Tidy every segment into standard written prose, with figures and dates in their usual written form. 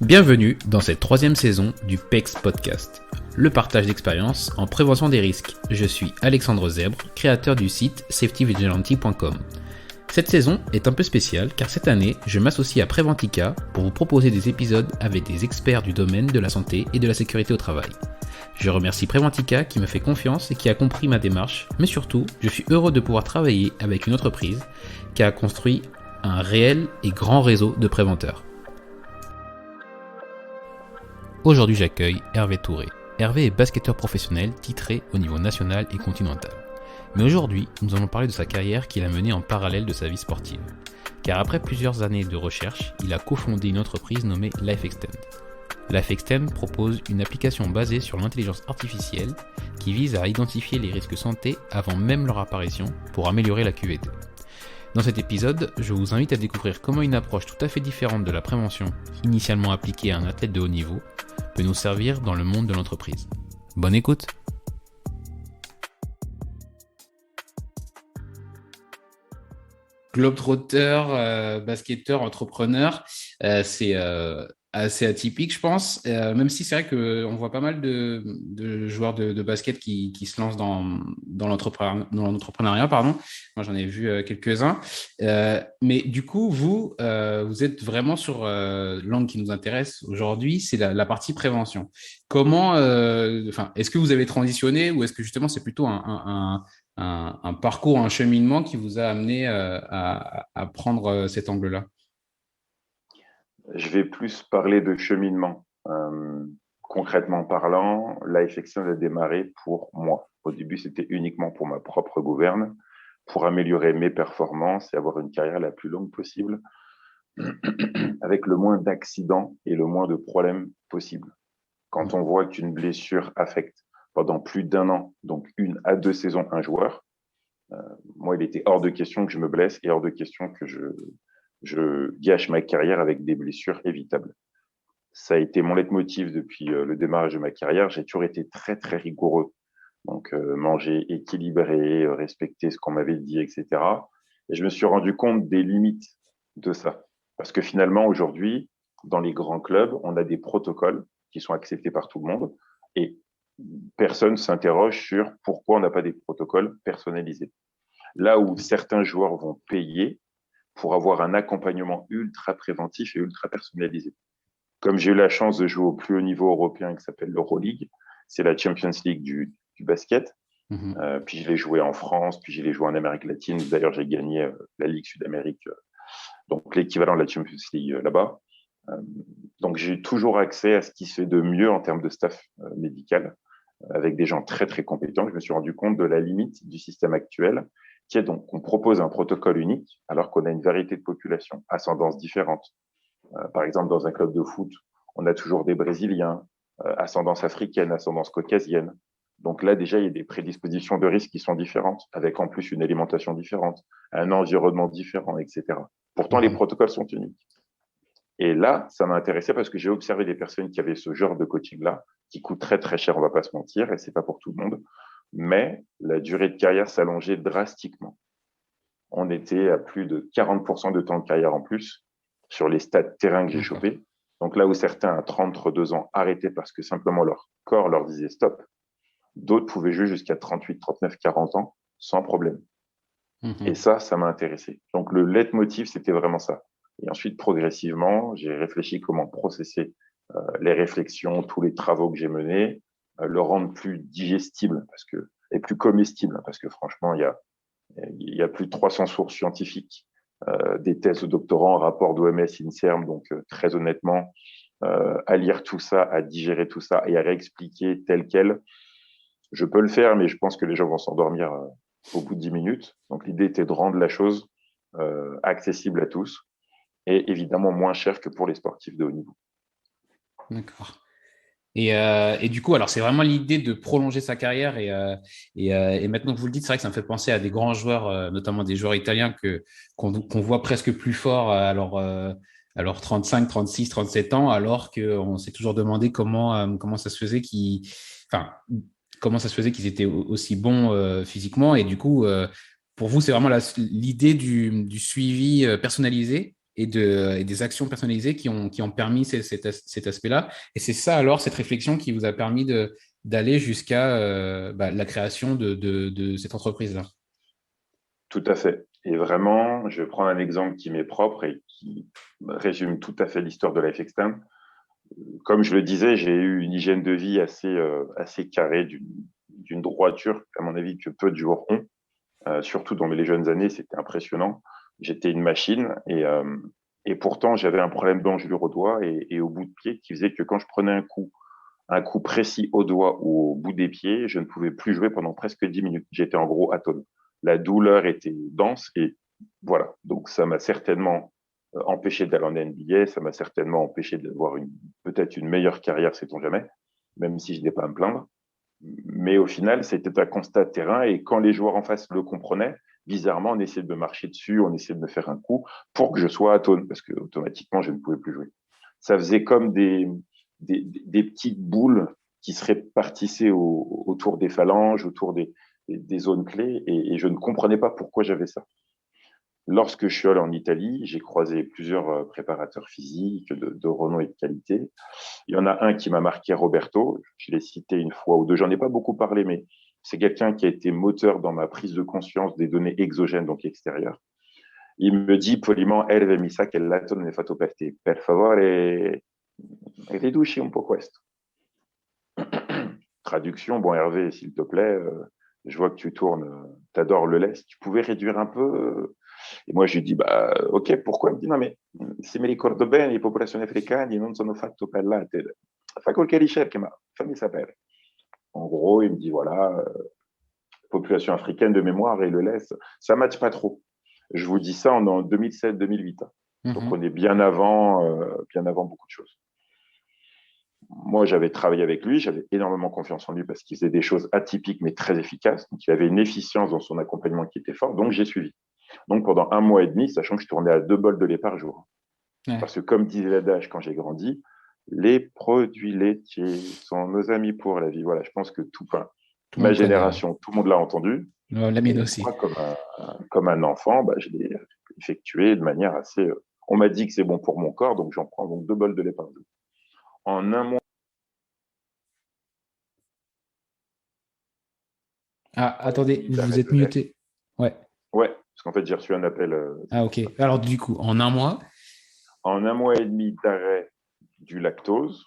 Bienvenue dans cette troisième saison du PEX Podcast, le partage d'expériences en prévention des risques. Je suis Alexandre Zèbre, créateur du site safetyvigilante.com. Cette saison est un peu spéciale car cette année, je m'associe à Preventica pour vous proposer des épisodes avec des experts du domaine de la santé et de la sécurité au travail. Je remercie Preventica qui me fait confiance et qui a compris ma démarche, mais surtout, je suis heureux de pouvoir travailler avec une entreprise qui a construit un réel et grand réseau de préventeurs. Aujourd'hui, j'accueille Hervé Touré. Hervé est basketteur professionnel titré au niveau national et continental. Mais aujourd'hui, nous allons parler de sa carrière qu'il a menée en parallèle de sa vie sportive. Car après plusieurs années de recherche, il a cofondé une entreprise nommée LifeXtend. LifeXtend propose une application basée sur l'intelligence artificielle qui vise à identifier les risques santé avant même leur apparition pour améliorer la QVT. Dans cet épisode, je vous invite à découvrir comment une approche tout à fait différente de la prévention, initialement appliquée à un athlète de haut niveau, peut nous servir dans le monde de l'entreprise. Bonne écoute! Globetrotter, basketteur, entrepreneur, c'est assez atypique, je pense. Même si c'est vrai qu'on voit pas mal de joueurs de basket qui se lancent dans l'entrepreneuriat, pardon. Moi, j'en ai vu quelques-uns. Mais du coup, vous êtes vraiment sur l'angle qui nous intéresse aujourd'hui, c'est la partie prévention. Comment, est-ce que vous avez transitionné ou est-ce que justement c'est plutôt un parcours, un cheminement qui vous a amené à prendre cet angle-là? Je vais plus parler de cheminement. Concrètement parlant, LifeXtend a démarré pour moi. Au début, c'était uniquement pour ma propre gouverne, pour améliorer mes performances et avoir une carrière la plus longue possible, avec le moins d'accidents et le moins de problèmes possible. Quand on voit qu'une blessure affecte pendant plus d'un an, donc 1 à 2 saisons, un joueur, moi, il était hors de question que je me blesse et hors de question que je gâche ma carrière avec des blessures évitables. Ça a été mon leitmotiv depuis le démarrage de ma carrière. J'ai toujours été très, très rigoureux. Donc, manger équilibré, respecter ce qu'on m'avait dit, etc. Et je me suis rendu compte des limites de ça. Parce que finalement, aujourd'hui, dans les grands clubs, on a des protocoles qui sont acceptés par tout le monde et personne s'interroge sur pourquoi on n'a pas des protocoles personnalisés. Là où certains joueurs vont payer pour avoir un accompagnement ultra préventif et ultra personnalisé. Comme j'ai eu la chance de jouer au plus haut niveau européen qui s'appelle l'Euroleague, c'est la Champions League du basket. Puis je l'ai joué en France, puis je l'ai joué en Amérique latine. D'ailleurs, j'ai gagné la Ligue Sud-Amérique, donc l'équivalent de la Champions League là-bas. Donc j'ai toujours accès à ce qui se fait de mieux en termes de staff médical, avec des gens très très compétents. Je me suis rendu compte de la limite du système actuel, qui est donc qu'on propose un protocole unique alors qu'on a une variété de populations, ascendances différentes. Par exemple, dans un club de foot, on a toujours des Brésiliens, ascendance africaine, ascendance caucasienne. Donc là, déjà, il y a des prédispositions de risque qui sont différentes, avec en plus une alimentation différente, un environnement différent, etc. Pourtant, les protocoles sont uniques. Et là, ça m'a intéressé parce que j'ai observé des personnes qui avaient ce genre de coaching-là, qui coûte très, très cher, on va pas se mentir, et c'est pas pour tout le monde. Mais la durée de carrière s'allongeait drastiquement. On était à plus de 40% de temps de carrière en plus sur les stades terrain que j'ai chopés. Donc là où certains à 32 ans arrêtaient parce que simplement leur corps leur disait stop, d'autres pouvaient jouer jusqu'à 38, 39, 40 ans sans problème. Et ça m'a intéressé. Donc le leitmotiv, c'était vraiment ça. Et ensuite, progressivement, j'ai réfléchi comment processer les réflexions, tous les travaux que j'ai menés, le rendre plus digestible et plus comestible, parce que franchement, il y a plus de 300 sources scientifiques, des thèses de doctorants, rapports d'OMS, INSERM, donc très honnêtement, à lire tout ça, à digérer tout ça et à réexpliquer tel quel, je peux le faire, mais je pense que les gens vont s'endormir au bout de 10 minutes. Donc l'idée était de rendre la chose accessible à tous et évidemment moins cher que pour les sportifs de haut niveau. D'accord. Et du coup, alors c'est vraiment l'idée de prolonger sa carrière et maintenant que vous le dites, c'est vrai que ça me fait penser à des grands joueurs, notamment des joueurs italiens qu'on voit presque plus forts à leurs 35, 36, 37 ans, alors qu'on s'est toujours demandé comment ça se faisait comment ça se faisait qu'ils étaient aussi bons physiquement. Et du coup, pour vous, c'est vraiment l'idée du suivi personnalisé et des actions personnalisées qui ont permis cet aspect-là. Et c'est ça alors, cette réflexion qui vous a permis d'aller jusqu'à la création de cette entreprise-là. Tout à fait. Et vraiment, je vais prendre un exemple qui m'est propre et qui résume tout à fait l'histoire de Life Extend. Comme je le disais, j'ai eu une hygiène de vie assez carrée, d'une droiture, à mon avis, que peu de joueurs ont. Surtout dans les jeunes années, c'était impressionnant. J'étais une machine et pourtant, j'avais un problème d'engelure au doigt et au bout de pied qui faisait que quand je prenais un coup précis au doigt ou au bout des pieds, je ne pouvais plus jouer pendant presque 10 minutes. J'étais en gros atone. La douleur était dense et voilà. Donc, ça m'a certainement empêché d'aller en NBA, ça m'a certainement empêché d'avoir peut-être une meilleure carrière, sait-on jamais, même si je n'ai pas à me plaindre. Mais au final, c'était un constat de terrain et quand les joueurs en face le comprenaient, bizarrement, on essayait de me marcher dessus, on essayait de me faire un coup pour que je sois atone parce que automatiquement, je ne pouvais plus jouer. Ça faisait comme des petites boules qui se répartissaient autour des phalanges, autour des zones clés et je ne comprenais pas pourquoi j'avais ça. Lorsque je suis allé en Italie, j'ai croisé plusieurs préparateurs physiques de renom et de qualité. Il y en a un qui m'a marqué, Roberto. Je l'ai cité une fois ou deux. J'en ai pas beaucoup parlé, mais c'est quelqu'un qui a été moteur dans ma prise de conscience des données exogènes, donc extérieures. Il me dit poliment, Hervé, mi sa che il letto non è fatto per te. Per favore, riduci un po' questo. Traduction, bon Hervé, s'il te plaît, je vois que tu tournes, t'adores le lait, si tu pouvais réduire un peu. Et moi, je lui dis, bah, ok, pourquoi? Il me dit, non, mais se mi ricordo bene, le popolazioni africane non sono fatto per latte. Fai qualche ricerca, ma fammi sapere. En gros, il me dit, voilà, population africaine de mémoire et le lait, ça ne matche pas trop. Je vous dis ça en 2007-2008. Donc, on est bien avant beaucoup de choses. Moi, j'avais travaillé avec lui, j'avais énormément confiance en lui parce qu'il faisait des choses atypiques mais très efficaces. Donc, il avait une efficience dans son accompagnement qui était forte. Donc, j'ai suivi. Donc, pendant 1 mois et demi, sachant que je tournais à 2 bols de lait par jour. Ouais. Parce que, comme disait l'adage quand j'ai grandi, les produits laitiers sont nos amis pour la vie. Voilà, je pense que ma génération, tout le monde l'a entendu. La mienne aussi. Moi, comme un enfant, je l'ai effectué de manière assez. On m'a dit que c'est bon pour mon corps, donc j'en prends donc 2 bols de lait par jour. En 1 mois. Ah, attendez, vous êtes muté. Ouais. Ouais, parce qu'en fait, j'ai reçu un appel. Ah, ok. Alors, du coup, en 1 mois. En 1 mois et demi d'arrêt du lactose,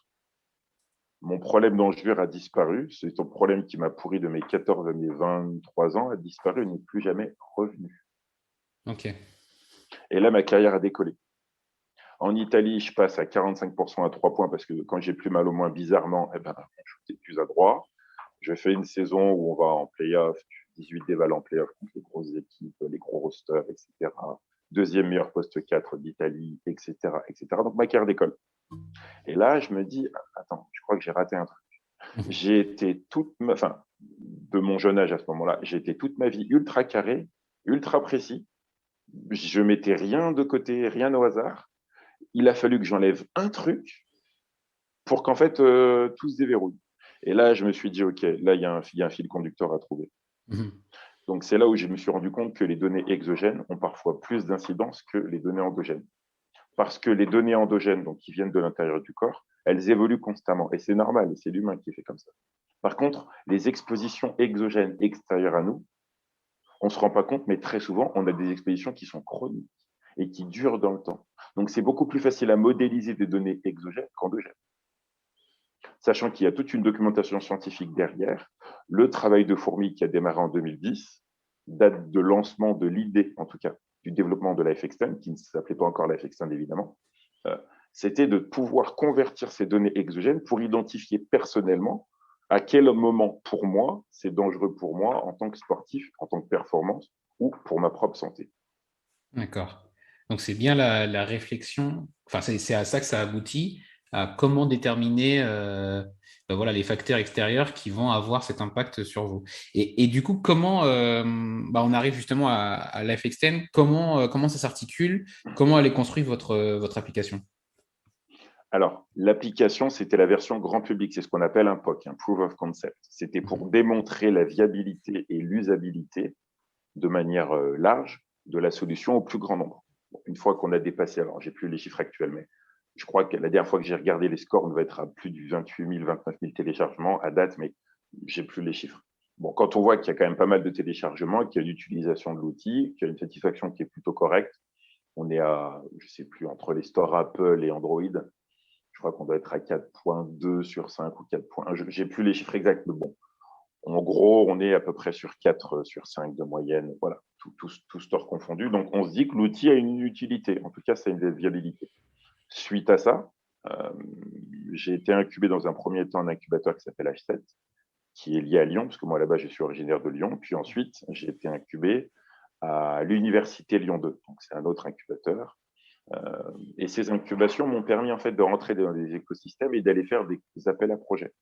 mon problème d'engelure a disparu. C'est un problème qui m'a pourri de mes 14 à mes 23 ans, a disparu et n'est plus jamais revenu. Ok. Et là, ma carrière a décollé. En Italie, je passe à 45% à 3 points parce que quand j'ai plus mal au moins, bizarrement, je suis plus à droit. Je fais une saison où on va en play-off, 18 déval en play-off contre les grosses équipes, les gros rosters, etc. Deuxième meilleur poste 4 d'Italie, etc., etc. Donc, ma carrière décolle. Et là, je me dis, attends, je crois que j'ai raté un truc. J'ai été de mon jeune âge à ce moment-là, j'ai été toute ma vie ultra carré, ultra précis. Je mettais rien de côté, rien au hasard. Il a fallu que j'enlève un truc pour qu'en fait, tout se déverrouille. Et là, je me suis dit, OK, là, il y a un fil conducteur à trouver. Donc, c'est là où je me suis rendu compte que les données exogènes ont parfois plus d'incidence que les données endogènes. Parce que les données endogènes, donc qui viennent de l'intérieur du corps, elles évoluent constamment. Et c'est normal, c'est l'humain qui est fait comme ça. Par contre, les expositions exogènes extérieures à nous, on ne se rend pas compte, mais très souvent, on a des expositions qui sont chroniques et qui durent dans le temps. Donc, c'est beaucoup plus facile à modéliser des données exogènes qu'endogènes. Sachant qu'il y a toute une documentation scientifique derrière, le travail de fourmi qui a démarré en 2010 date de lancement de l'idée, en tout cas, du développement de Life Extend, qui ne s'appelait pas encore Life Extend évidemment, c'était de pouvoir convertir ces données exogènes pour identifier personnellement à quel moment, pour moi, c'est dangereux pour moi en tant que sportif, en tant que performance ou pour ma propre santé. D'accord. Donc, c'est bien la réflexion, enfin, c'est à ça que ça aboutit, à comment déterminer voilà, les facteurs extérieurs qui vont avoir cet impact sur vous. Et du coup, comment on arrive justement à Life Extend, comment ça s'articule, comment elle est construite votre application? Alors, l'application, c'était la version grand public, c'est ce qu'on appelle un POC, un Proof of Concept. C'était pour démontrer la viabilité et l'usabilité de manière large de la solution au plus grand nombre. Une fois qu'on a dépassé, alors j'ai plus les chiffres actuels, mais je crois que la dernière fois que j'ai regardé les scores, on devait être à plus de 28 000, 29 000 téléchargements à date, mais j'ai plus les chiffres. Bon, quand on voit qu'il y a quand même pas mal de téléchargements, qu'il y a une utilisation de l'outil, qu'il y a une satisfaction qui est plutôt correcte, on est à, je sais plus, entre les stores Apple et Android, je crois qu'on doit être à 4.2 sur 5 ou 4.1. J'ai plus les chiffres exacts, mais bon, en gros, on est à peu près sur 4 sur 5 de moyenne, voilà, tout store confondu. Donc, on se dit que l'outil a une utilité. En tout cas, ça a une viabilité. Suite à ça, j'ai été incubé dans un premier temps un incubateur qui s'appelle H7, qui est lié à Lyon, parce que moi, là-bas, je suis originaire de Lyon. Puis ensuite, j'ai été incubé à l'Université Lyon 2. Donc, c'est un autre incubateur. Et ces incubations m'ont permis, en fait, de rentrer dans des écosystèmes et d'aller faire des appels à projets.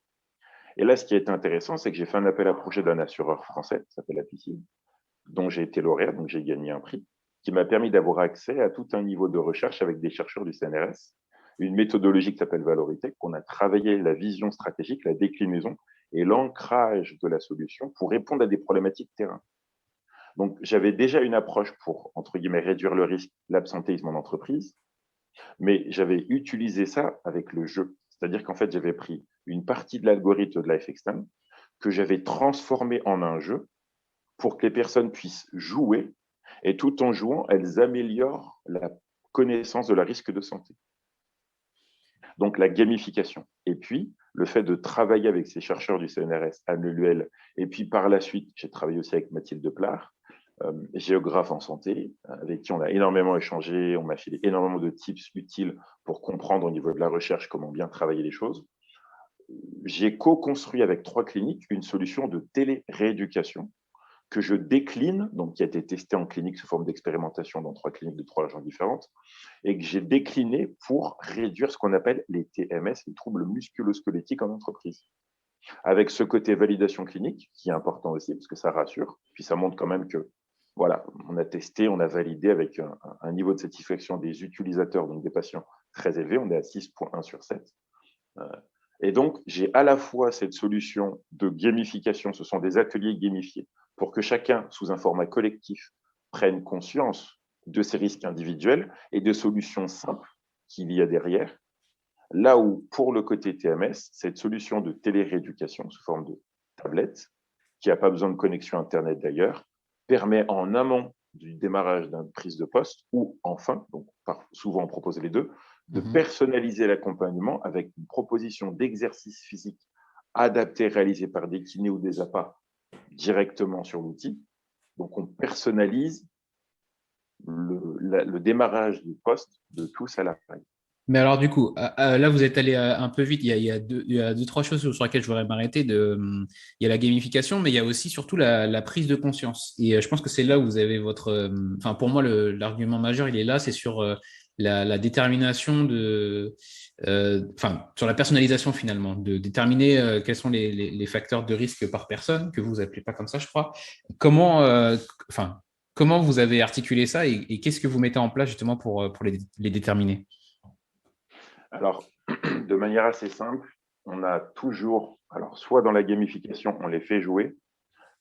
Et là, ce qui a été intéressant, c'est que j'ai fait un appel à projet d'un assureur français, qui s'appelle Apicil, dont j'ai été lauréat, donc j'ai gagné un prix, qui m'a permis d'avoir accès à tout un niveau de recherche avec des chercheurs du CNRS, une méthodologie qui s'appelle Valorité, qu'on a travaillé la vision stratégique, la déclinaison et l'ancrage de la solution pour répondre à des problématiques terrain. Donc, j'avais déjà une approche pour, entre guillemets, réduire le risque, l'absentéisme en entreprise, mais j'avais utilisé ça avec le jeu. C'est-à-dire qu'en fait, j'avais pris une partie de l'algorithme de LifeXtend que j'avais transformé en un jeu pour que les personnes puissent jouer et tout en jouant, elles améliorent la connaissance de la risque de santé. Donc, la gamification. Et puis, le fait de travailler avec ces chercheurs du CNRS à l'UL, et puis par la suite, j'ai travaillé aussi avec Mathilde Plard, géographe en santé, avec qui on a énormément échangé, on m'a filé énormément de tips utiles pour comprendre au niveau de la recherche comment bien travailler les choses. J'ai co-construit avec 3 cliniques une solution de télérééducation que je décline, donc qui a été testée en clinique sous forme d'expérimentation dans 3 cliniques de 3 régions différentes, et que j'ai décliné pour réduire ce qu'on appelle les TMS, les troubles musculo-squelettiques en entreprise. Avec ce côté validation clinique, qui est important aussi, parce que ça rassure, puis ça montre quand même que, voilà, on a testé, on a validé avec un niveau de satisfaction des utilisateurs, donc des patients très élevé, on est à 6.1 sur 7. Et donc, j'ai à la fois cette solution de gamification, ce sont des ateliers gamifiés, pour que chacun, sous un format collectif, prenne conscience de ses risques individuels et des solutions simples qu'il y a derrière. Là où, pour le côté TMS, cette solution de télérééducation sous forme de tablette, qui n'a pas besoin de connexion Internet d'ailleurs, permet en amont du démarrage d'une prise de poste ou en fin, donc souvent on propose les deux, de personnaliser l'accompagnement avec une proposition d'exercice physique adapté, réalisé par des kinés ou des APA directement sur l'outil. Donc, on personnalise le démarrage du poste de tous à l'appareil. Mais alors, du coup, là, vous êtes allé un peu vite. Il y a deux, trois choses sur lesquelles je voudrais m'arrêter. Il y a la gamification, mais il y a aussi surtout la prise de conscience. Et je pense que c'est là où vous avez votre. Enfin, pour moi, l'argument majeur, il est là, c'est sur la détermination sur la personnalisation finalement, de déterminer quels sont les facteurs de risque par personne, que vous appelez pas comme ça, je crois. Comment vous avez articulé ça et qu'est-ce que vous mettez en place justement pour les déterminer? Alors, de manière assez simple, on a toujours, alors soit dans la gamification, on les fait jouer,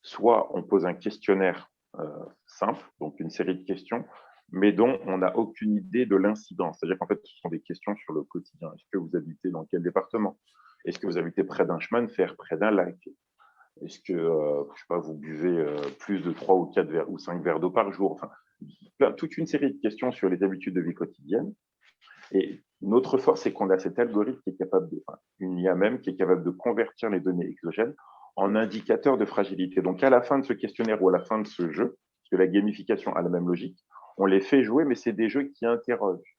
soit on pose un questionnaire simple, donc une série de questions, mais dont on n'a aucune idée de l'incidence. C'est-à-dire qu'en fait, ce sont des questions sur le quotidien. Est-ce que vous habitez dans quel département? Est-ce que vous habitez près d'un chemin de fer, près d'un lac? Est-ce que, je sais pas, vous buvez plus de 3 ou 4 verres ou 5 verres d'eau par jour? Enfin, toute une série de questions sur les habitudes de vie quotidienne. Et notre force, c'est qu'on a cet algorithme qui est capable une IA même, qui est capable de convertir les données exogènes en indicateurs de fragilité. Donc, à la fin de ce questionnaire ou à la fin de ce jeu, parce que la gamification a la même logique, on les fait jouer, mais c'est des jeux qui interrogent.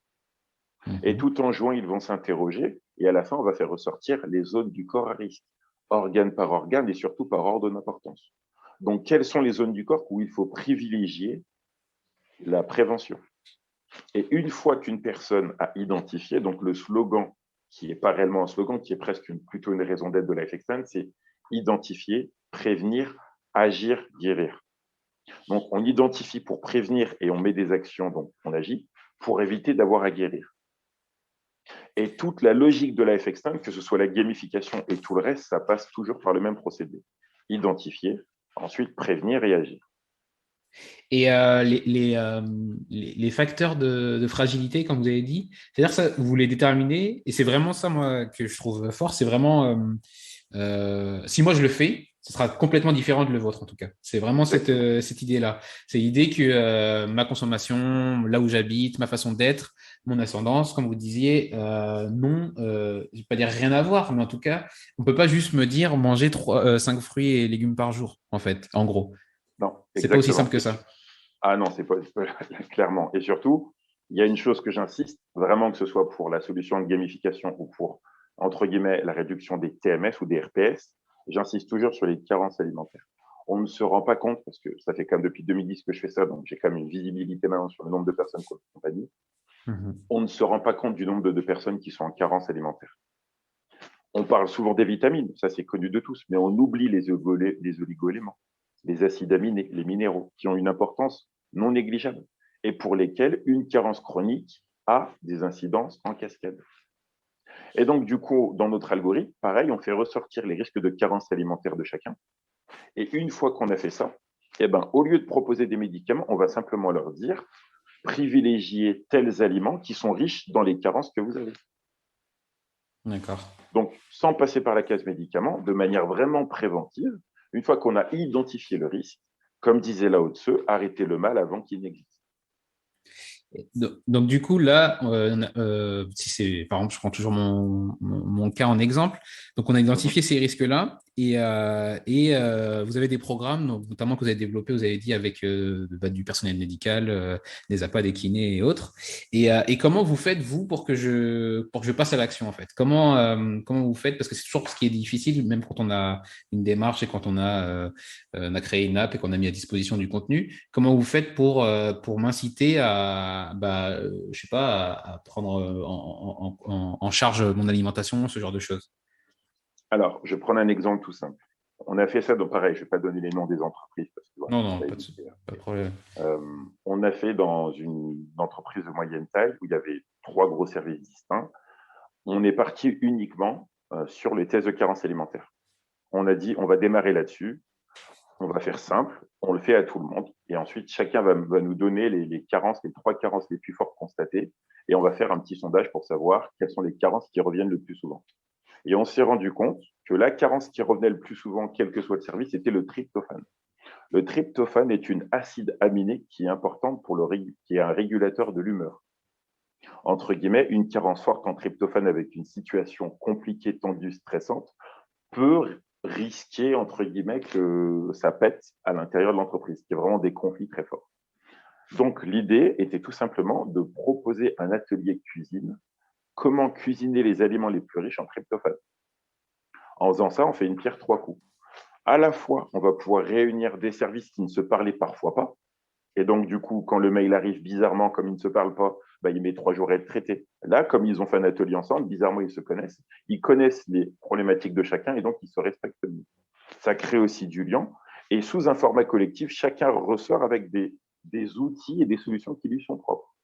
Et tout en jouant, ils vont s'interroger. Et à la fin, on va faire ressortir les zones du corps à risque, organe par organe et surtout par ordre d'importance. Donc, quelles sont les zones du corps où il faut privilégier la prévention? Et une fois qu'une personne a identifié, donc le slogan, qui n'est pas réellement un slogan, qui est presque plutôt une raison d'être de LifeXtend, c'est identifier, prévenir, agir, guérir. Donc, on identifie pour prévenir et on met des actions, donc on agit, pour éviter d'avoir à guérir. Et toute la logique de LifeXtend, que ce soit la gamification et tout le reste, ça passe toujours par le même procédé. Identifier, ensuite prévenir et agir. Et les facteurs de fragilité, comme vous avez dit, c'est-à-dire ça, vous les déterminez, et c'est vraiment ça, moi, que je trouve fort, c'est vraiment, si moi je le fais, ce sera complètement différent de le vôtre, en tout cas. C'est vraiment Exactement. cette idée-là. C'est l'idée que ma consommation, là où j'habite, ma façon d'être, mon ascendance, comme vous disiez, non, je vais pas dire rien à voir, mais en tout cas, on peut pas juste me dire manger 5 fruits et légumes par jour, en fait, en gros. Non, C'est pas aussi simple exactement. que ça. Ah non, c'est pas clairement. Et surtout, il y a une chose que j'insiste, vraiment que ce soit pour la solution de gamification ou pour, entre guillemets, la réduction des TMS ou des RPS, j'insiste toujours sur les carences alimentaires. On ne se rend pas compte, parce que ça fait quand même depuis 2010 que je fais ça, donc j'ai quand même une visibilité maintenant sur le nombre de personnes qu'on accompagne. Mhm. On ne se rend pas compte du nombre de personnes qui sont en carence alimentaire. On parle souvent des vitamines, ça c'est connu de tous, mais on oublie les oligo-éléments, les acides aminés, les minéraux, qui ont une importance non négligeable et pour lesquels une carence chronique a des incidences en cascade. Et donc, du coup, dans notre algorithme, pareil, on fait ressortir les risques de carence alimentaire de chacun. Et une fois qu'on a fait ça, eh ben, au lieu de proposer des médicaments, on va simplement leur dire privilégier tels aliments qui sont riches dans les carences que vous avez. D'accord. Donc, sans passer par la case médicaments, de manière vraiment préventive, une fois qu'on a identifié le risque, comme disait Lao Tse, arrêter le mal avant qu'il n'existe. Donc, du coup, là, si c'est, par exemple, je prends toujours mon cas en exemple. Donc, on a Mhm. identifié ces risques-là vous avez des programmes, donc, notamment que vous avez développés, vous avez dit, avec du personnel médical, des APA, des kinés et autres. Et comment vous faites, vous, pour que je passe à l'action, en fait? Comment vous faites? Parce que c'est toujours ce qui est difficile, même quand on a une démarche et quand on a créé une app et qu'on a mis à disposition du contenu. Comment vous faites pour m'inciter je sais pas, à prendre en charge mon alimentation, ce genre de choses? Alors, je prends un exemple tout simple. On a fait ça, donc pareil, je ne vais pas donner les noms des entreprises parce que voilà, Non, faut non, pas éviter. pas de problème. Euh, on a fait dans une entreprise de moyenne taille où il y avait trois gros services distincts. On est parti uniquement sur les tests de carence alimentaire. On a dit, on va démarrer là-dessus. On va faire simple, on le fait à tout le monde. Et ensuite, chacun va nous donner les carences, les trois carences les plus fortes constatées. Et on va faire un petit sondage pour savoir quelles sont les carences qui reviennent le plus souvent. Et on s'est rendu compte que la carence qui revenait le plus souvent, quel que soit le service, c'était le tryptophane. Le tryptophane est une acide aminé qui est importante qui est un régulateur de l'humeur. Entre guillemets, une carence forte en tryptophane avec une situation compliquée, tendue, stressante peut risquer, entre guillemets, que ça pète à l'intérieur de l'entreprise, qu'il y ait vraiment des conflits très forts. Donc, l'idée était tout simplement de proposer un atelier cuisine, comment cuisiner les aliments les plus riches en tryptophane. En faisant ça, on fait une pierre trois coups. À la fois, on va pouvoir réunir des services qui ne se parlaient parfois pas. Et donc, du coup, quand le mail arrive bizarrement, comme ils ne se parlent pas, bah, il met 3 jours à être traité. Là, comme ils ont fait un atelier ensemble, bizarrement, ils connaissent les problématiques de chacun et donc ils se respectent mieux. Ça crée aussi du lien. Et sous un format collectif, chacun ressort avec des outils et des solutions qui lui sont propres.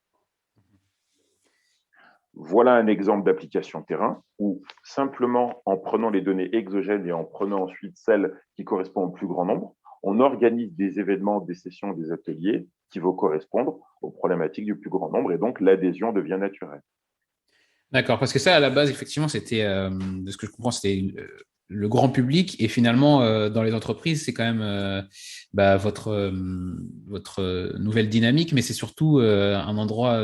Voilà un exemple d'application terrain où simplement en prenant les données exogènes et en prenant ensuite celles qui correspondent au plus grand nombre, on organise des événements, des sessions, des ateliers qui vont correspondre aux problématiques du plus grand nombre et donc l'adhésion devient naturelle. D'accord, parce que ça, à la base, effectivement, c'était, de ce que je comprends, c'était le grand public. Et finalement, dans les entreprises, c'est quand même votre nouvelle dynamique, mais c'est surtout un endroit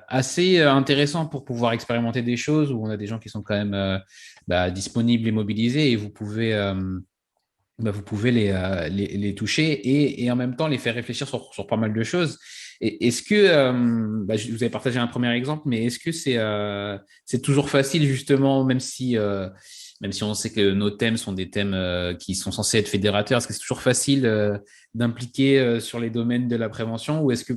assez intéressant pour pouvoir expérimenter des choses où on a des gens qui sont quand même disponibles et mobilisés et vous pouvez les toucher et en même temps les faire réfléchir sur pas mal de choses. Et est-ce que, je vous avez partagé un premier exemple, mais est-ce que c'est toujours facile justement, même si on sait que nos thèmes sont des thèmes qui sont censés être fédérateurs, est-ce que c'est toujours facile d'impliquer sur les domaines de la prévention ou est-ce que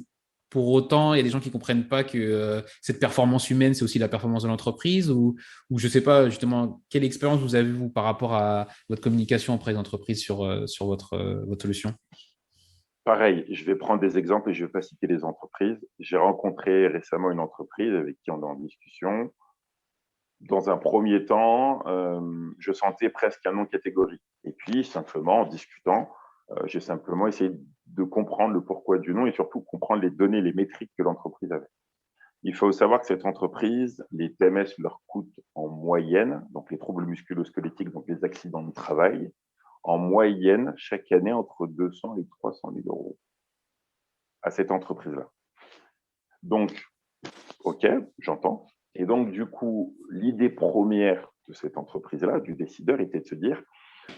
pour autant, il y a des gens qui comprennent pas que cette performance humaine, c'est aussi la performance de l'entreprise ou je sais pas justement quelle expérience vous avez vous par rapport à votre communication auprès des entreprises sur votre solution? Pareil, je vais prendre des exemples et je ne vais pas citer les entreprises. J'ai rencontré récemment une entreprise avec qui on est en discussion. Dans un premier temps, je sentais presque un non catégorique. Et puis, simplement, en discutant, j'ai simplement essayé de comprendre le pourquoi du non et surtout comprendre les données, les métriques que l'entreprise avait. Il faut savoir que cette entreprise, les TMS leur coûtent en moyenne, donc les troubles musculo-squelettiques, donc les accidents de travail, en moyenne, chaque année, entre 200 et 300 000 euros à cette entreprise-là. Donc, OK, j'entends. Et donc, du coup, l'idée première de cette entreprise-là, du décideur, était de se dire,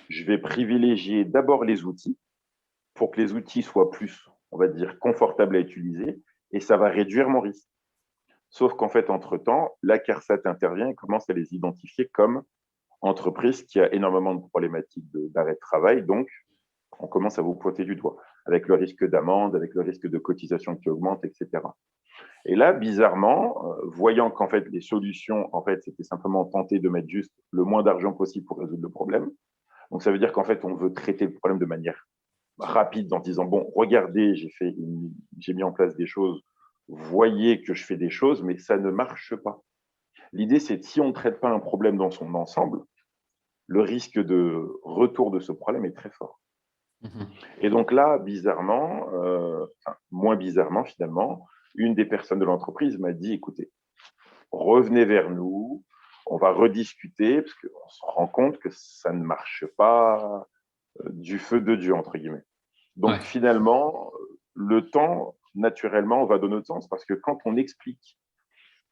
je vais privilégier d'abord les outils pour que les outils soient plus, on va dire, confortables à utiliser, et ça va réduire mon risque. Sauf qu'en fait, entre-temps, la CARSAT intervient et commence à les identifier comme entreprise qui a énormément de problématiques d'arrêt de travail. Donc, on commence à vous pointer du doigt, avec le risque d'amende, avec le risque de cotisation qui augmente, etc. Et là, bizarrement, voyant qu'en fait, les solutions, en fait, c'était simplement tenter de mettre juste le moins d'argent possible pour résoudre le problème. Donc, ça veut dire qu'en fait, on veut traiter le problème de manière rapide en disant, bon, regardez, j'ai mis en place des choses, voyez que je fais des choses, mais ça ne marche pas. L'idée, c'est que si on ne traite pas un problème dans son ensemble, le risque de retour de ce problème est très fort. Et donc là, bizarrement, moins bizarrement finalement, une des personnes de l'entreprise m'a dit, écoutez, revenez vers nous, on va rediscuter, parce qu'on se rend compte que ça ne marche pas du feu de Dieu, entre guillemets. Donc finalement, le temps, naturellement, va dans notre sens, parce que quand on explique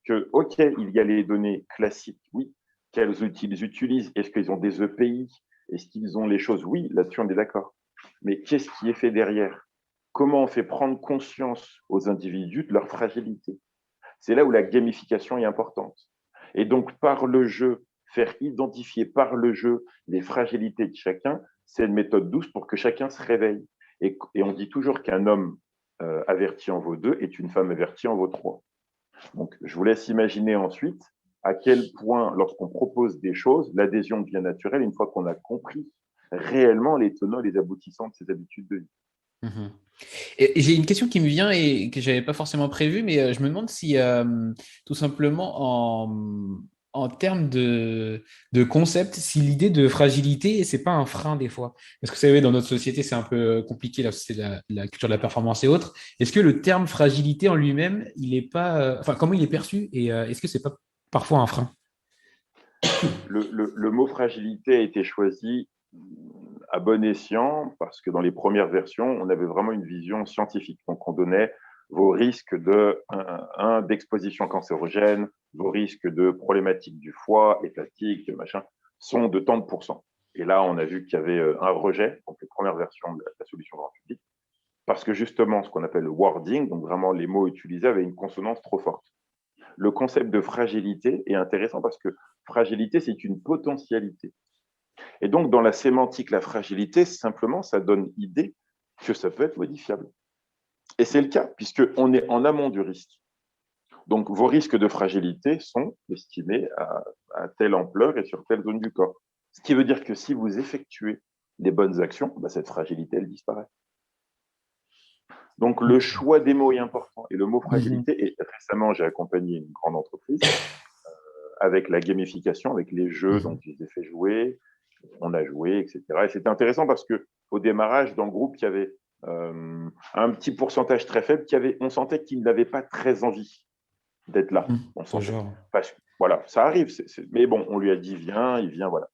que, OK, il y a les données classiques, oui, quels outils ils utilisent, est-ce qu'ils ont des EPI, est-ce qu'ils ont les choses, oui, là-dessus on est d'accord. Mais qu'est-ce qui est fait derrière? Comment on fait prendre conscience aux individus de leur fragilité? C'est là où la gamification est importante. Et donc, par le jeu, faire identifier par le jeu les fragilités de chacun, c'est une méthode douce pour que chacun se réveille. Et on dit toujours qu'un homme averti en vaut deux est une femme avertie en vaut trois. Donc, je vous laisse imaginer ensuite à quel point, lorsqu'on propose des choses, l'adhésion devient naturelle une fois qu'on a compris réellement les tenants et les aboutissants de ces habitudes de vie. Mmh. Et j'ai une question qui me vient et que je n'avais pas forcément prévue, mais je me demande si, tout simplement, en termes de concept, si l'idée de fragilité, c'est pas un frein des fois. Parce que vous savez, dans notre société, c'est un peu compliqué, là, c'est la culture de la performance et autres. Est-ce que le terme fragilité en lui-même, il est pas, enfin, comment il est perçu et est-ce que c'est pas parfois un frein? Le mot fragilité a été choisi à bon escient parce que dans les premières versions, on avait vraiment une vision scientifique. Donc, on donnait vos risques d'exposition cancérogène, vos risques de problématiques du foie, hépatique, machin, sont de tant de pourcents. Et là, on a vu qu'il y avait un rejet, donc les premières versions de la solution grand public, parce que justement, ce qu'on appelle le wording, donc vraiment les mots utilisés, avaient une consonance trop forte. Le concept de fragilité est intéressant parce que fragilité, c'est une potentialité. Et donc, dans la sémantique, la fragilité, simplement, ça donne idée que ça peut être modifiable. Et c'est le cas, puisqu'on est en amont du risque. Donc, vos risques de fragilité sont estimés à telle ampleur et sur telle zone du corps. Ce qui veut dire que si vous effectuez les bonnes actions, cette fragilité, elle disparaît. Donc, le choix des mots est important. Et le mot fragilité, et récemment, j'ai accompagné une grande entreprise avec la gamification, avec les jeux, donc je les ai fait jouer, on a joué, etc. Et c'était intéressant parce qu'au démarrage, dans le groupe, il y avait un petit pourcentage très faible on sentait qu'ils n'avaient pas très envie d'être là. Voilà, ça arrive. Mais bon, on lui a dit, viens, il vient, voilà.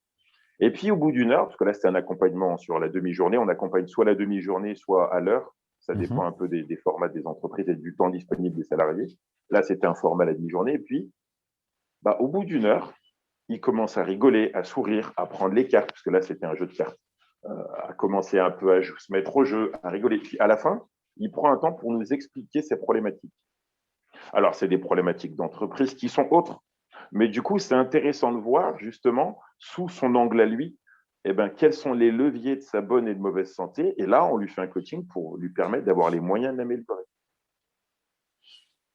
Et puis, au bout d'une heure, parce que là, c'était un accompagnement sur la demi-journée, on accompagne soit la demi-journée, soit à l'heure. Ça dépend un peu des formats des entreprises et du temps disponible des salariés. Là, c'était un format à la demi-journée. Et puis, au bout d'une heure, il commence à rigoler, à sourire, à prendre les cartes, parce que là, c'était un jeu de cartes, à commencer un peu à se mettre au jeu, à rigoler. Puis, à la fin, il prend un temps pour nous expliquer ses problématiques. Alors, c'est des problématiques d'entreprise qui sont autres. Mais du coup, c'est intéressant de voir, justement, sous son angle à lui, quels sont les leviers de sa bonne et de mauvaise santé. Et là, on lui fait un coaching pour lui permettre d'avoir les moyens de l'améliorer.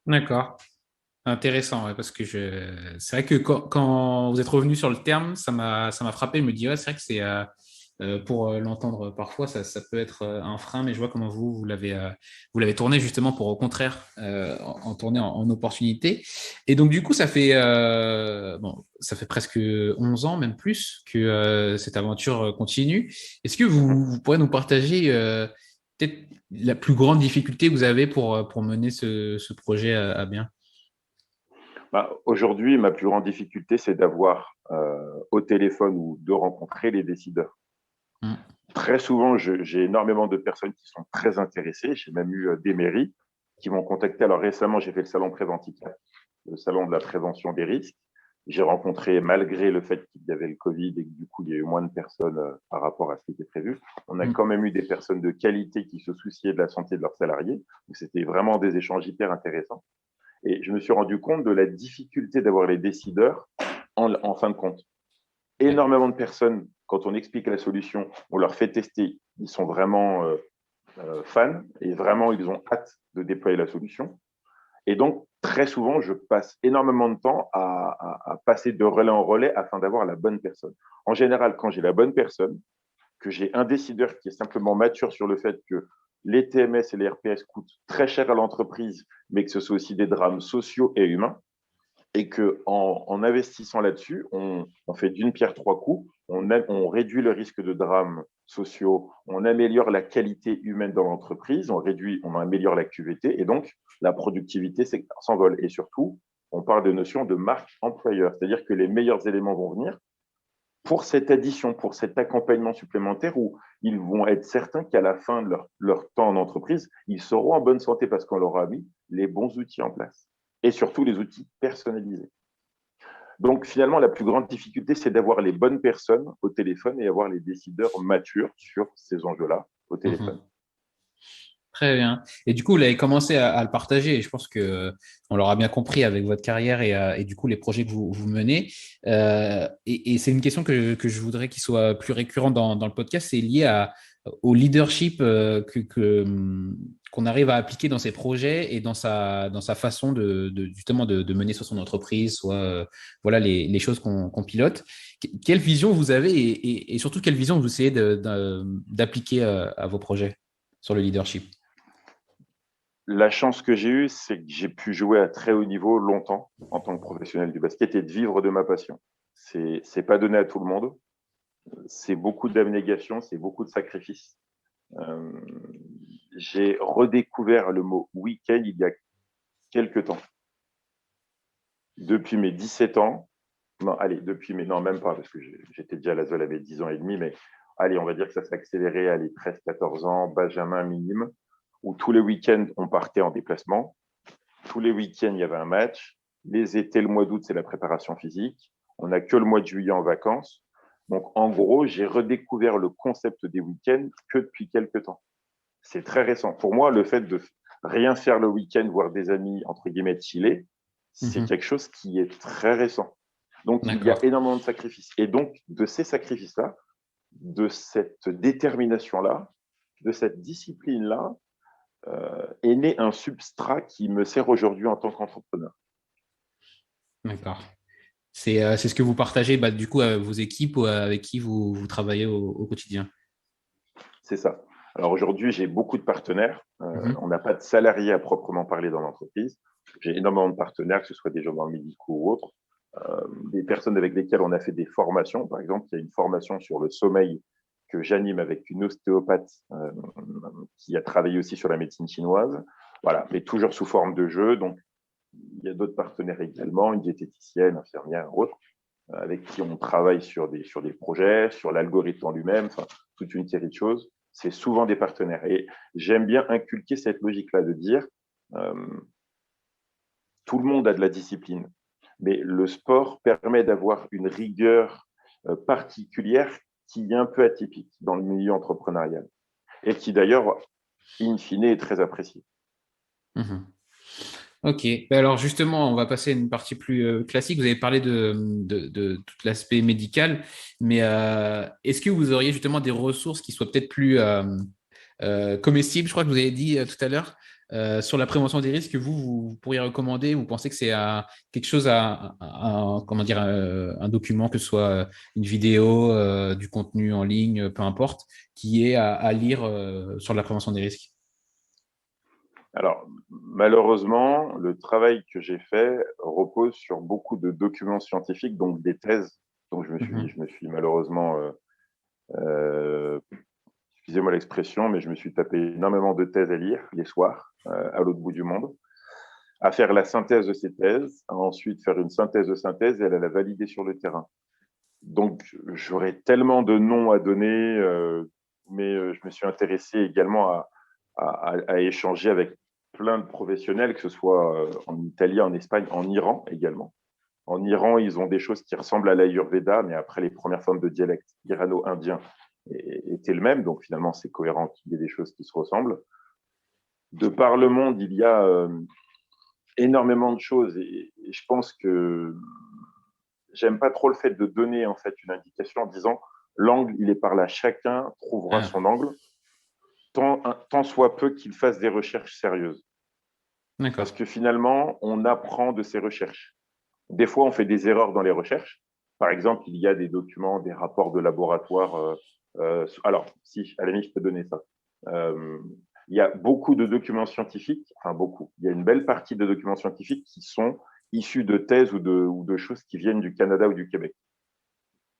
D'accord. Intéressant, ouais, parce que c'est vrai que quand vous êtes revenu sur le terme, ça m'a frappé. Je me dis, ouais, c'est vrai que c'est pour l'entendre parfois, ça peut être un frein, mais je vois comment vous l'avez tourné justement pour au contraire en tourner en opportunité. Et donc du coup, ça fait presque 11 ans, même plus, que cette aventure continue. Est-ce que vous pourrez nous partager peut-être la plus grande difficulté que vous avez pour mener ce projet à bien? Bah, aujourd'hui, ma plus grande difficulté, c'est d'avoir au téléphone ou de rencontrer les décideurs. Mm. Très souvent, j'ai énormément de personnes qui sont très intéressées. J'ai même eu des mairies qui m'ont contacté. Alors récemment, j'ai fait le salon Préventif, le salon de la prévention des risques. J'ai rencontré, malgré le fait qu'il y avait le Covid et que du coup, il y a eu moins de personnes par rapport à ce qui était prévu, on a Mm. quand même eu des personnes de qualité qui se souciaient de la santé de leurs salariés. Donc, c'était vraiment des échanges hyper intéressants. Et je me suis rendu compte de la difficulté d'avoir les décideurs en fin de compte. Ouais. Énormément de personnes, quand on explique la solution, on leur fait tester, ils sont vraiment fans et vraiment, ils ont hâte de déployer la solution. Et donc, très souvent, je passe énormément de temps à passer de relais en relais afin d'avoir la bonne personne. En général, quand j'ai la bonne personne, que j'ai un décideur qui est simplement mature sur le fait que les TMS et les RPS coûtent très cher à l'entreprise, mais que ce sont aussi des drames sociaux et humains, et qu'en investissant là-dessus, on fait d'une pierre trois coups, on réduit le risque de drames sociaux, on améliore la qualité humaine dans l'entreprise, on améliore la QVT, et donc la productivité s'envole. Et surtout, on parle de notion de marque employeur, c'est-à-dire que les meilleurs éléments vont venir pour cette addition, pour cet accompagnement supplémentaire où ils vont être certains qu'à la fin de leur temps en entreprise, ils seront en bonne santé parce qu'on leur a mis les bons outils en place et surtout les outils personnalisés. Donc finalement, la plus grande difficulté, c'est d'avoir les bonnes personnes au téléphone et avoir les décideurs matures sur ces enjeux-là au téléphone. Mhm. Très bien. Et du coup, vous l'avez commencé à le partager. Et je pense que on l'aura bien compris avec votre carrière et du coup les projets que vous menez. Et c'est une question que je voudrais qu'il soit plus récurrent dans le podcast. C'est lié au leadership qu'on arrive à appliquer dans ses projets et dans sa façon justement de mener soit son entreprise, soit voilà les choses qu'on pilote. Quelle vision vous avez et surtout quelle vision vous essayez d'appliquer à vos projets sur le leadership? La chance que j'ai eue, c'est que j'ai pu jouer à très haut niveau longtemps en tant que professionnel du basket et de vivre de ma passion. C'est pas donné à tout le monde. C'est beaucoup d'abnégation, c'est beaucoup de sacrifices. Euh, j'ai redécouvert le mot week-end il y a quelques temps. Depuis mes 17 ans, non, allez, non, même pas, parce que j'étais déjà à l'ASVEL à mes 10 ans et demi, mais allez, on va dire que ça s'est accéléré à les 13, 14 ans, Benjamin minime, où tous les week-ends, on partait en déplacement. Tous les week-ends, il y avait un match. Les étés, le mois d'août, c'est la préparation physique. On n'a que le mois de juillet en vacances. Donc, en gros, j'ai redécouvert le concept des week-ends que depuis quelques temps. C'est très récent. Pour moi, le fait de rien faire le week-end, voir des amis, entre guillemets, chiller, c'est Mhm. quelque chose qui est très récent. Donc, il y a D'accord. énormément de sacrifices. Et donc, de ces sacrifices-là, de cette détermination-là, de cette discipline-là, est né un substrat qui me sert aujourd'hui en tant qu'entrepreneur. D'accord. C'est ce que vous partagez bah, du coup à vos équipes ou avec qui vous travaillez au quotidien. C'est ça. Alors aujourd'hui, j'ai beaucoup de partenaires. Mhm. On n'a pas de salariés à proprement parler dans l'entreprise. J'ai énormément de partenaires, que ce soit des gens dans le médical ou autres, des personnes avec lesquelles on a fait des formations. Par exemple, il y a une formation sur le sommeil que j'anime avec une ostéopathe qui a travaillé aussi sur la médecine chinoise. Voilà, mais toujours sous forme de jeu. Donc, il y a d'autres partenaires également, une diététicienne, infirmière, autre, avec qui on travaille sur des projets, sur l'algorithme en lui-même, enfin, toute une série de choses. C'est souvent des partenaires. Et j'aime bien inculquer cette logique-là de dire euh, tout le monde a de la discipline, mais le sport permet d'avoir une rigueur particulière qui est un peu atypique dans le milieu entrepreneurial et qui d'ailleurs, in fine, est très appréciée. Mhm. Ok. Ben alors justement, on va passer à une partie plus classique. Vous avez parlé de tout l'aspect médical, mais est-ce que vous auriez justement des ressources qui soient peut-être plus comestibles, je crois que vous avez dit tout à l'heure, sur la prévention des risques que vous pourriez recommander? Vous pensez que c'est quelque chose comment dire, un document, que ce soit une vidéo, du contenu en ligne, peu importe, qui est à lire sur la prévention des risques? Alors, malheureusement, le travail que j'ai fait repose sur beaucoup de documents scientifiques, donc des thèses. Donc, Mhm. je me suis malheureusement euh, excusez-moi l'expression, mais je me suis tapé énormément de thèses à lire les soirs, à l'autre bout du monde, à faire la synthèse de ces thèses, à ensuite faire une synthèse de synthèse et à la valider sur le terrain. Donc, j'aurais tellement de noms à donner, mais je me suis intéressé également à échanger avec plein de professionnels, que ce soit en Italie, en Espagne, en Iran également. En Iran, ils ont des choses qui ressemblent à l'Ayurveda, mais après, les premières formes de dialecte irano-indien étaient le même. Donc, finalement, c'est cohérent qu'il y ait des choses qui se ressemblent. De par le monde, il y a énormément de choses. Et je pense que j'aime pas trop le fait de donner en fait une indication en disant l'angle, il est par là. Chacun trouvera son angle, tant soit peu qu'il fasse des recherches sérieuses. D'accord. Parce que finalement, on apprend de ces recherches. Des fois, on fait des erreurs dans les recherches. Par exemple, il y a des documents, des rapports de laboratoire. Alors, si, à la limite, je peux donner ça. Il y a beaucoup de documents scientifiques, enfin beaucoup. Il y a une belle partie de documents scientifiques qui sont issus de thèses ou de choses qui viennent du Canada ou du Québec.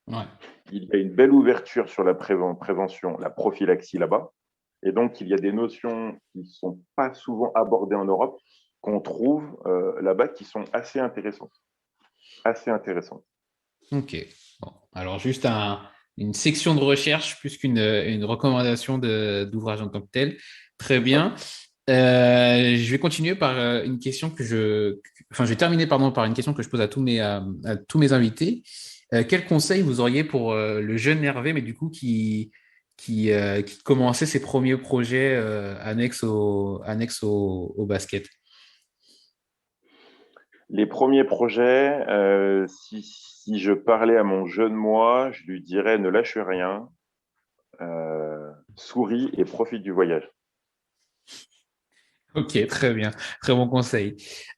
Ouais. Il y a une belle ouverture sur la prévention, la prophylaxie là-bas. Et donc, il y a des notions qui ne sont pas souvent abordées en Europe, qu'on trouve là-bas, qui sont assez intéressantes. Assez intéressantes. Ok. Bon. Alors, juste une section de recherche plus qu'une recommandation d'ouvrage en tant que tel. Très bien. Je vais continuer par une question je vais terminer par une question que je pose à tous mes invités. Quel conseil vous auriez pour le jeune Hervé, mais du coup qui commençait ses premiers projets annexes au basket? Les premiers projets, si je parlais à mon jeune moi, je lui dirais ne lâche rien, souris et profite du voyage. Ok, très bien. Très bon conseil.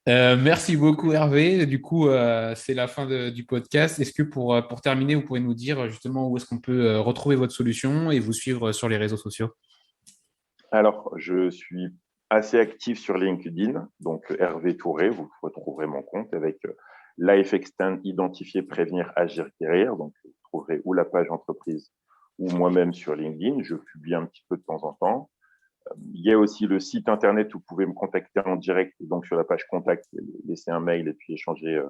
Merci beaucoup, Hervé. Du coup, c'est la fin du podcast. Est-ce que pour terminer, vous pouvez nous dire justement où est-ce qu'on peut retrouver votre solution et vous suivre sur les réseaux sociaux? Alors, je suis assez actif sur LinkedIn, donc Hervé Touré, vous retrouverez mon compte avec Life Extend, identifier, prévenir, agir, guérir. Donc, vous trouverez ou la page entreprise ou moi-même sur LinkedIn. Je publie un petit peu de temps en temps. Il y a aussi le site internet où vous pouvez me contacter en direct, donc sur la page contact, laisser un mail et puis échanger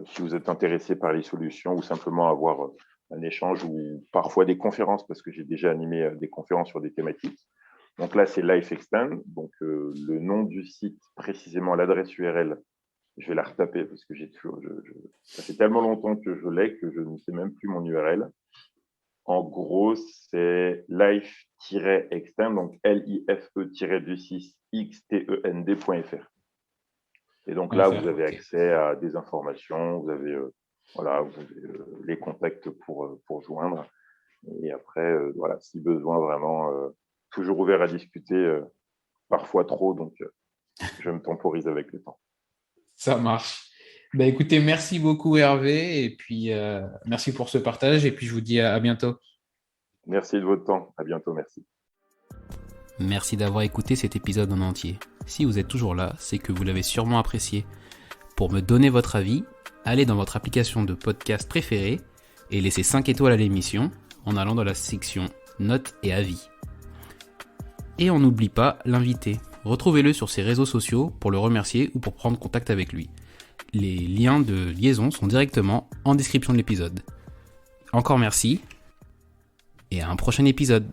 si vous êtes intéressé par les solutions ou simplement avoir un échange ou parfois des conférences parce que j'ai déjà animé des conférences sur des thématiques. Donc là, c'est Life Extend. Donc le nom du site, précisément l'adresse URL, je vais la retaper parce que ça fait tellement longtemps que je l'ai que je ne sais même plus mon URL. En gros, c'est life-extend, donc life-extend.fr. Et donc là, vous avez accès à des informations, vous avez, les contacts pour joindre. Et après, si besoin, vraiment, toujours ouvert à discuter, parfois trop, donc je me temporise avec le temps. Ça marche. Écoutez, merci beaucoup Hervé et puis merci pour ce partage et puis je vous dis à bientôt. Merci de votre temps. À bientôt, merci. Merci d'avoir écouté cet épisode en entier. Si vous êtes toujours là, c'est que vous l'avez sûrement apprécié. Pour me donner votre avis, allez dans votre application de podcast préférée et laissez 5 étoiles à l'émission en allant dans la section notes et avis. Et on n'oublie pas l'invité. Retrouvez-le sur ses réseaux sociaux pour le remercier ou pour prendre contact avec lui. Les liens de liaison sont directement en description de l'épisode. Encore merci et à un prochain épisode.